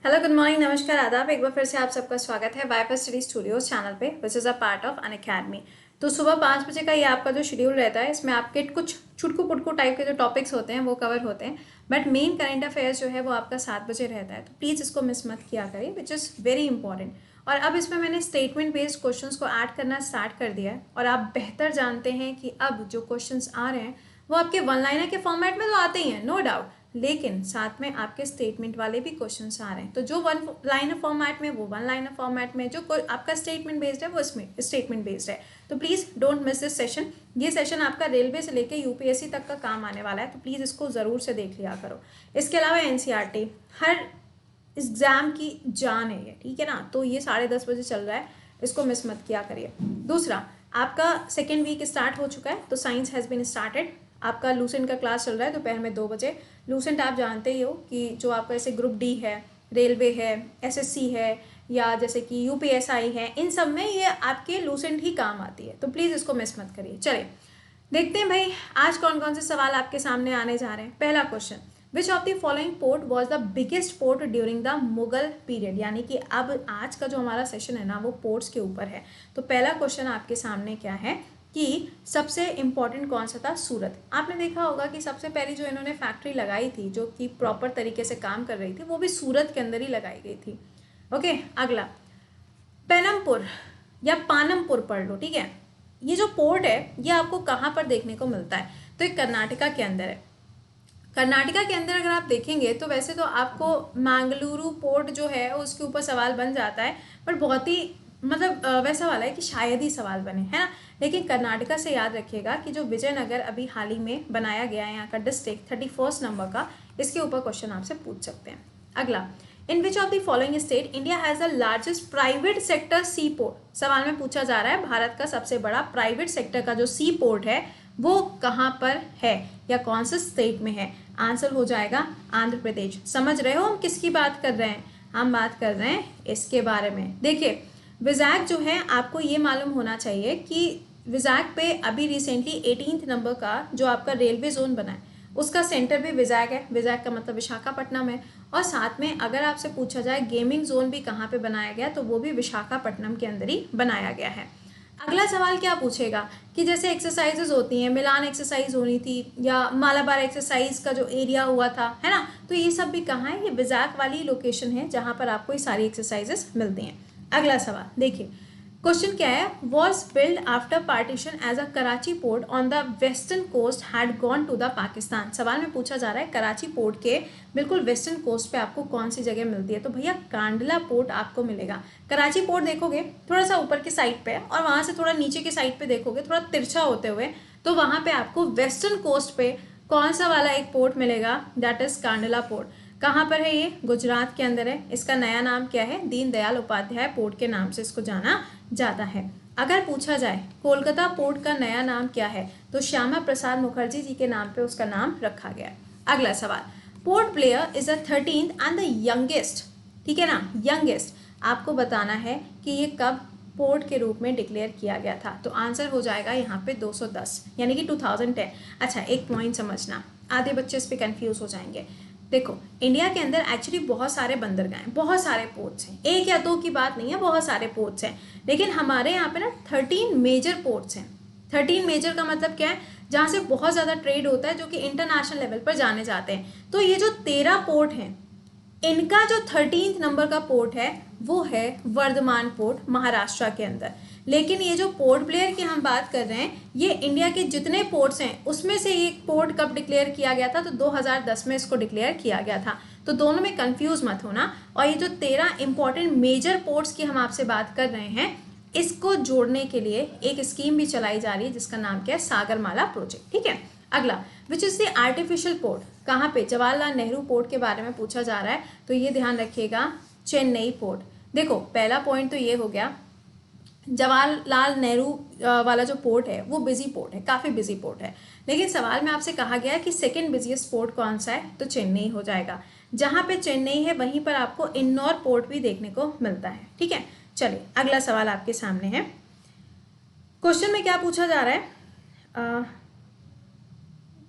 Hello, good morning, नमस्कार, आदाब। एक बार फिर से आप सबका स्वागत है वाईफाई स्टडी स्टूडियोज चैनल पे, which is a part of an academy. तो सुबह 5 बजे का ये आपका जो शेड्यूल रहता है, इसमें आपके कुछ छुटकू पुटकू टाइप के जो टॉपिक्स होते हैं वो कवर होते हैं, बट मेन करंट अफेयर्स जो है वो आपका 7 बजे रहता है। तो प्लीज़ इसको मिस मत किया करिए, विच इज़ वेरी इंपॉर्टेंट। और अब इसमें मैंने स्टेटमेंट बेस्ड क्वेश्चंस को ऐड करना स्टार्ट कर दिया है, और आप बेहतर जानते हैं कि अब जो क्वेश्चंस आ रहे हैं वो आपके वन लाइनर के फॉर्मेट में तो आते ही हैं, नो डाउट, लेकिन साथ में आपके स्टेटमेंट वाले भी क्वेश्चंस आ रहे हैं। तो जो वन लाइनर फॉर्मेट में, वो वन लाइनर फॉर्मेट में, जो आपका स्टेटमेंट बेस्ड है वो इसमें स्टेटमेंट बेस्ड है। तो please don't miss this session. ये सेशन आपका रेलवे से लेकर यूपीएससी तक का काम आने वाला है, तो प्लीज़ इसको ज़रूर से देख लिया करो। इसके अलावा एनसीईआरटी हर एग्ज़ाम की जान है ये, ठीक है ना। तो ये 10:30 बजे चल रहा है, इसको मिस मत किया करिए। दूसरा, आपका सेकेंड वीक स्टार्ट हो चुका है, तो साइंस हैज़ बीन स्टार्टेड। आपका लूसेंट का क्लास चल रहा है दोपहर में 2 बजे। लूसेंट आप जानते ही हो कि जो आपका ऐसे ग्रुप डी है, रेलवे है, एसएससी है, या जैसे कि यूपीएसआई है, इन सब में ये आपके लूसेंट ही काम आती है, तो प्लीज़ इसको मिस मत करिए। चलिए देखते हैं भाई आज कौन कौन से सवाल आपके सामने आने जा रहे हैं। पहला question, which of the following port was the biggest port during the Mughal period. यानी कि अब आज का जो हमारा सेशन है ना, वो पोर्ट्स के ऊपर है। तो पहला क्वेश्चन आपके सामने क्या है कि सबसे इम्पॉर्टेंट कौन सा था? सूरत। आपने देखा होगा कि सबसे पहली जो इन्होंने फैक्ट्री लगाई थी, जो कि प्रॉपर तरीके से काम कर रही थी, वो भी सूरत के अंदर ही लगाई गई थी। ओके, अगला पेनमपुर या पानमपुर पढ़ लो, ठीक है। ये जो पोर्ट है ये आपको कहाँ पर देखने को मिलता है? तो ये कर्नाटका के अंदर है। कर्नाटका के अंदर अगर आप देखेंगे तो वैसे तो आपको मैंगलुरु पोर्ट जो है उसके ऊपर सवाल बन जाता है, पर बहुत ही मतलब वैसा वाला है कि शायद ही सवाल बने, है ना। लेकिन कर्नाटका से याद रखिएगा कि जो विजयनगर अभी हाल ही में बनाया गया है, यहाँ का डिस्ट्रिक्ट 31 नंबर का, इसके ऊपर क्वेश्चन आपसे पूछ सकते हैं। अगला, in which of the following state India has the largest private sector sea port. सवाल में पूछा जा रहा है भारत का सबसे बड़ा प्राइवेट सेक्टर का जो सी पोर्ट है वो कहाँ पर है या कौन से स्टेट में है? आंसर हो जाएगा आंध्र प्रदेश। समझ रहे हो हम किसकी बात कर रहे हैं? हम बात कर रहे हैं इसके बारे में। देखिए, विज़ाग जो है आपको ये मालूम होना चाहिए कि विज़ाग पे अभी रिसेंटली 18 नंबर का जो आपका रेलवे जोन बना है उसका सेंटर भी विज़ाग है। विज़ाग का मतलब विशाखापट्टनम है। और साथ में अगर आपसे पूछा जाए गेमिंग जोन भी कहाँ पे बनाया गया, तो वो भी विशाखापट्टनम के अंदर ही बनाया गया है। अगला सवाल क्या पूछेगा कि जैसे एक्सरसाइजेज होती हैं, मिलान एक्सरसाइज होनी थी या मालाबार एक्सरसाइज का जो एरिया हुआ था, है ना, तो ये सब भी कहाँ है? ये विज़ाग वाली लोकेशन है जहाँ पर आपको ये सारी एक्सरसाइजेस मिलती हैं। अगला सवाल देखिए, क्वेश्चन क्या है? Was build after partition as a Karachi port on the western coast had gone to the Pakistan. सवाल में पूछा जा रहा है कराची पोर्ट के बिल्कुल वेस्टर्न कोस्ट पे आपको कौन सी जगह मिलती है? तो भैया कांडला पोर्ट आपको मिलेगा। कराची पोर्ट देखोगे थोड़ा सा ऊपर की साइड पे, और वहाँ से थोड़ा नीचे की साइड पे देखोगे थोड़ा तिरछा होते हुए, तो वहाँ पे आपको वेस्टर्न कोस्ट पे कौन सा वाला एक पोर्ट मिलेगा? That is Kandla port. कहाँ पर है ये? गुजरात के अंदर है। इसका नया नाम क्या है? दीनदयाल उपाध्याय पोर्ट के नाम से इसको जाना जाता है। अगर पूछा जाए कोलकाता पोर्ट का नया नाम क्या है, तो श्यामा प्रसाद मुखर्जी जी के नाम पे उसका नाम रखा गया। अगला सवाल, port Blair is the 13th and the youngest, ठीक है ना, यंगेस्ट। आपको बताना है कि ये कब पोर्ट के रूप में डिक्लेयर किया गया था। तो आंसर हो जाएगा यहाँ पे 210, यानी कि 2010। अच्छा, एक पॉइंट समझना, आधे बच्चे इस पर कंफ्यूज हो जाएंगे। देखो, इंडिया के अंदर एक्चुअली बहुत सारे बंदरगाह हैं, बहुत सारे पोर्ट्स हैं, एक या दो की बात नहीं है, बहुत सारे पोर्ट्स हैं। लेकिन हमारे यहाँ पे ना 13 मेजर पोर्ट्स हैं। 13 मेजर का मतलब क्या है? जहाँ से बहुत ज़्यादा ट्रेड होता है, जो कि इंटरनेशनल लेवल पर जाने जाते हैं। तो ये जो 13 पोर्ट हैं, इनका जो 13th नंबर का पोर्ट है वो है वर्धमान पोर्ट, महाराष्ट्र के अंदर। लेकिन ये जो पोर्ट ब्लेयर की हम बात कर रहे हैं, ये इंडिया के जितने पोर्ट्स हैं उसमें से एक पोर्ट कब डिक्लेयर किया गया था? तो 2010 में इसको डिक्लेयर किया गया था। तो दोनों में कंफ्यूज मत होना। और ये जो 13 इंपॉर्टेंट मेजर पोर्ट्स की हम आपसे बात कर रहे हैं, इसको जोड़ने के लिए एक स्कीम भी चलाई जा रही है जिसका नाम क्या है? सागरमाला प्रोजेक्ट, ठीक है। अगला, which is the artificial port, कहाँ पे? जवाहरलाल नेहरू पोर्ट के बारे में पूछा जा रहा है, तो ये ध्यान रखिएगा, चेन्नई पोर्ट। देखो, पहला पॉइंट तो ये हो गया, जवाहरलाल नेहरू वाला जो पोर्ट है वो बिजी पोर्ट है, काफ़ी बिजी पोर्ट है। लेकिन सवाल में आपसे कहा गया है कि सेकेंड बिजिएस्ट पोर्ट कौन सा है? तो चेन्नई हो जाएगा। जहाँ पे चेन्नई है वहीं पर आपको इन्नौर पोर्ट भी देखने को मिलता है, ठीक है। चलिए अगला सवाल आपके सामने है। क्वेश्चन में क्या पूछा जा रहा है?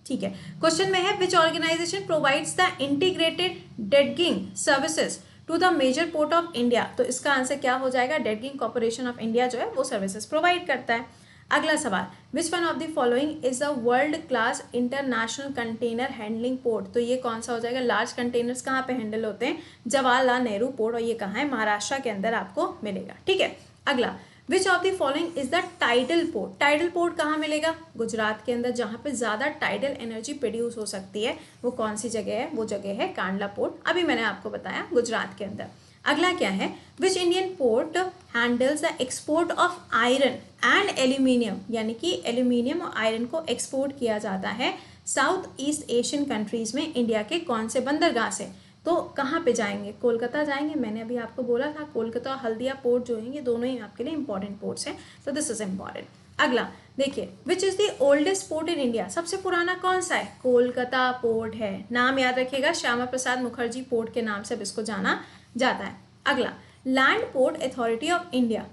क्वेश्चन में है, which organisation provides the integrated dredging services to the major port of India, तो इसका आंसर क्या हो जाएगा, ड्रेकिंग कॉर्पोरेशन ऑफ इंडिया जो है वो सर्विसेज प्रोवाइड करता है। अगला सवाल, which one of the following is the world class international container handling port, तो ये कौन सा हो जाएगा, लार्ज कंटेनर्स कहाँ पे हैंडल होते हैं, जवाहरलाल नेहरू पोर्ट, और ये कहाँ है, महाराष्ट्र के अंदर आपको मिलेगा। ठीक है, अगला, विच of the following is the tidal port, tidal port कहाँ मिलेगा, गुजरात के अंदर, जहाँ पे ज्यादा टाइडल एनर्जी प्रोड्यूस हो सकती है, वो कौन सी जगह है, वो जगह है कांडला पोर्ट, अभी मैंने आपको बताया गुजरात के अंदर। अगला क्या है, which Indian port handles the export of iron and aluminium, यानी कि एल्यूमिनियम और आयरन को एक्सपोर्ट किया जाता है साउथ ईस्ट एशियन कंट्रीज में इंडिया के कौन से बंदरगाह से, तो कहाँ पे जाएंगे, कोलकाता जाएंगे, मैंने अभी आपको बोला था कोलकाता और हल्दिया पोर्ट जो है ये दोनों ही आपके लिए इंपॉर्टेंट पोर्ट्स हैं, तो दिस इज इंपॉर्टेंट। अगला देखिए, which is the oldest port in India, सबसे पुराना कौन सा है, कोलकाता पोर्ट है, नाम याद रखिएगा, श्यामा प्रसाद मुखर्जी पोर्ट के नाम से अब इसको जाना जाता है। अगला, land port authority of India,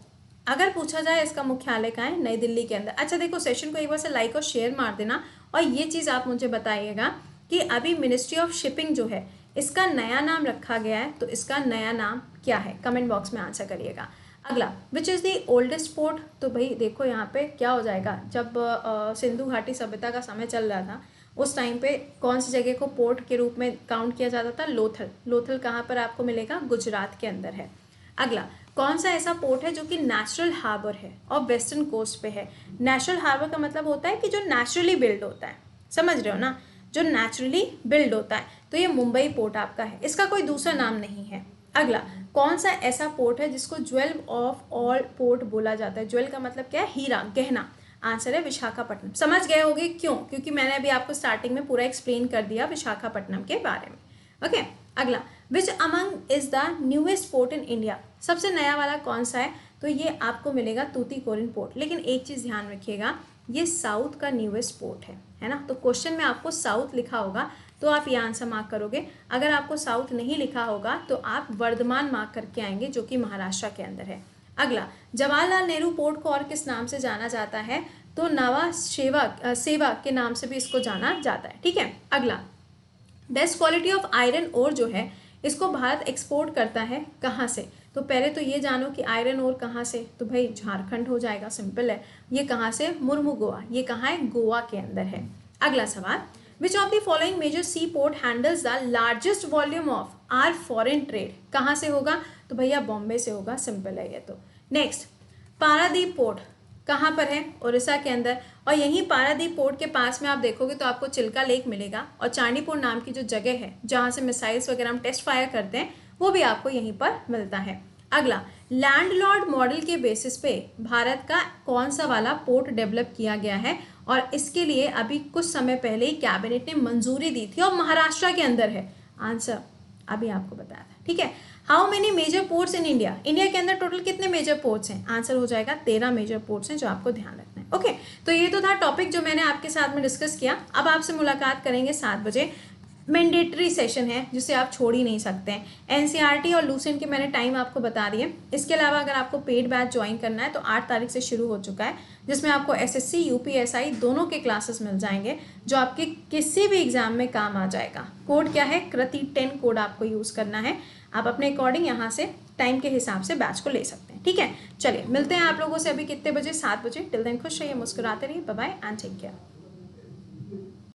अगर पूछा जाए इसका मुख्यालय कहाँ है, नई दिल्ली के अंदर। अच्छा देखो, सेशन को एक बार से लाइक और शेयर मार देना, और ये चीज़ आप मुझे बताइएगा कि अभी मिनिस्ट्री ऑफ शिपिंग जो है इसका नया नाम रखा गया है, तो इसका नया नाम क्या है, कमेंट बॉक्स में आंसर करिएगा। अगला, which is the oldest port, तो भाई देखो यहाँ पे क्या हो जाएगा, जब सिंधु घाटी सभ्यता का समय चल रहा था उस टाइम पे कौन सी जगह को पोर्ट के रूप में काउंट किया जाता था, लोथल, लोथल कहाँ पर आपको मिलेगा, गुजरात के अंदर है। अगला, कौन सा ऐसा पोर्ट है जो कि नेचुरल हार्बर है और वेस्टर्न कोस्ट पे है, नेचुरल हार्बर का मतलब होता है कि जो नेचुरली बिल्ड होता है, समझ रहे हो ना, जो नेचुरली बिल्ड होता है, तो ये मुंबई पोर्ट आपका है, इसका कोई दूसरा नाम नहीं है। अगला, कौन सा ऐसा पोर्ट है जिसको ज्वेल ऑफ ऑल पोर्ट बोला जाता है, ज्वेल का मतलब क्या है, हीरा, गहना, आंसर है विशाखापट्टनम। समझ गए होंगे क्यों, क्योंकि मैंने अभी आपको स्टार्टिंग में पूरा एक्सप्लेन कर दिया विशाखापट्टनम के बारे में। ओके, अगला, which among is the newest port in India, सबसे नया वाला कौन सा है, तो ये आपको मिलेगा तूतीकोरिन पोर्ट, लेकिन एक चीज़ ध्यान रखिएगा, ये साउथ का न्यूएस्ट पोर्ट है ना, तो क्वेश्चन में आपको साउथ लिखा होगा तो आप ये आंसर मार्क करोगे, अगर आपको साउथ नहीं लिखा होगा तो आप वर्धमान मार्क करके आएंगे जो कि महाराष्ट्र के अंदर है। अगला, जवाहरलाल नेहरू पोर्ट को और किस नाम से जाना जाता है, तो नवा सेवा के नाम से भी इसको जाना जाता है। ठीक है, अगला, best quality of iron ore जो है इसको भारत एक्सपोर्ट करता है कहाँ से, तो पहले तो ये जानो कि आयरन ओर कहाँ से, तो भाई झारखंड हो जाएगा, सिंपल है, ये कहाँ से, मुर्मू गोवा, ये कहाँ है, गोवा के अंदर है। अगला सवाल, which of the following major sea port handles the largest volume of our foreign trade, कहाँ से होगा, तो भैया बॉम्बे से होगा, सिंपल है ये तो। नेक्स्ट, पारादीप पोर्ट कहाँ पर है, उड़ीसा के अंदर, और यहीं पारादीप पोर्ट के पास में आप देखोगे तो आपको चिल्का लेक मिलेगा, और चांदीपुर नाम की जो जगह है जहाँ से मिसाइल्स वगैरह हम टेस्ट फायर करते हैं वो भी आपको यहीं पर मिलता है। अगला, लैंडलॉर्ड मॉडल के बेसिस पे भारत का कौन सा वाला पोर्ट डेवलप किया गया है, और इसके लिए अभी कुछ समय पहले ही कैबिनेट ने मंजूरी दी थी और महाराष्ट्र के अंदर है, आंसर अभी आपको बताया था। ठीक है, how many major ports in India, India के अंदर टोटल कितने मेजर पोर्ट्स हैं, आंसर हो जाएगा 13 मेजर पोर्ट्स हैं जो आपको ध्यान रखना है। ओके, तो ये तो था टॉपिक जो मैंने आपके साथ में डिस्कस किया। अब आपसे मुलाकात करेंगे 7 बजे, मैंडेटरी सेशन है जिसे आप छोड़ ही नहीं सकते हैं। एनसीईआरटी और लूसेंट के मैंने टाइम आपको बता दिए। इसके अलावा अगर आपको पेड बैच ज्वाइन करना है तो 8 तारीख से शुरू हो चुका है, जिसमें आपको एसएससी यूपीएसआई दोनों के क्लासेस मिल जाएंगे जो आपके किसी भी एग्जाम में काम आ जाएगा। कोड क्या है, कृति 10 कोड आपको यूज़ करना है। आप अपने अकॉर्डिंग यहाँ से टाइम के हिसाब से बैच को ले सकते हैं। ठीक है, चलिए मिलते हैं आप लोगों से अभी कितने बजे, 7 बजे। टिल देन खुश रहिए, मुस्कुराते रहिए, bye bye and take care.